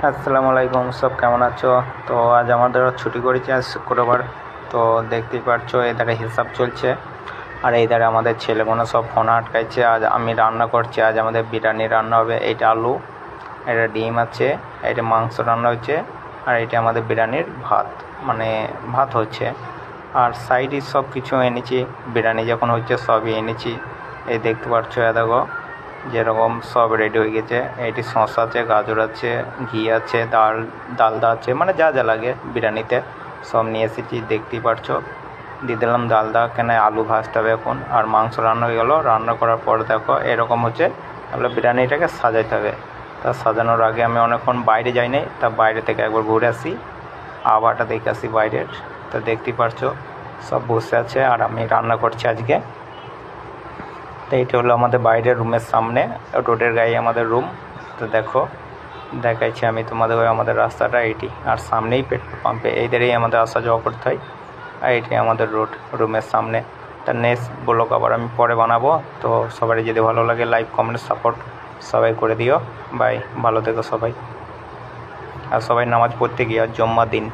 আসসালামু আলাইকুম, সব কেমন আছো? তো আজ আমাদের ছুটি করেছি, আজ শুক্রবার। তো দেখতেই পাচ্ছ এধারে হিসাব চলছে, আর এইধারে আমাদের ছেলেগুলো সব ফোন আটকাইছে। আজ আমি রান্না করছি, আজ আমাদের বিরিয়ানি রান্না হবে। এইটা আলু, এটা ডিম আছে, এটা মাংস রান্না হচ্ছে, আর এটা আমাদের বিরিয়ানির ভাত, মানে ভাত হচ্ছে। আর সাইডে সব কিছু এনেছি, বিরিয়ানি যখন হচ্ছে সবই এনেছি। এই দেখতে পাচ্ছ, দেখো যেরকম সব রেডি হয়ে গেছে। এইটি সস আছে, গাজর আছে, ঘি আছে, ডালদা আছে, মানে যা যা লাগে বিরিয়ানিতে সব নিয়ে এসেছি। দেখতেই পারছো, দিয়ে দিলাম ডালদা। কেন আলু ভাজতে হবে এখন, আর মাংস রান্না হয়ে গেল। রান্না করার পর দেখো এরকম হচ্ছে, তাহলে বিরিয়ানিটাকে সাজাইতে হবে। তা সাজানোর আগে আমি অনেকক্ষণ বাইরে যাই নাই, তা বাইরে থেকে একবার ঘুরে আসি, আবহাওয়াটা দেখে আসি বাইরের। তো দেখতেই পারছো সব বসে আছে, আর আমি রান্না করছি আজকে। তো এইটা হলো আমাদের বাইরের রুমের সামনে, রোডের গায়ে আমাদের রুম। তো দেখো দেখাইছি আমি তোমাদের, আমাদের রাস্তাটা এইটি, আর সামনেই পেট্রোল পাম্পে এইদেরই আমাদের আসা যাওয়া করতে হয়। আর এইটাই আমাদের রোড, রুমের সামনে। তার নেক্সট ব্লগ আবার আমি পরে বানাবো। তো সবাই যদি ভালো লাগে লাইক কমেন্ট সাপোর্ট সবাই করে দিও। বাই, ভালো থেকো সবাই। আর সবাই নামাজ পড়তে গিয়ে, জুম্মার দিন।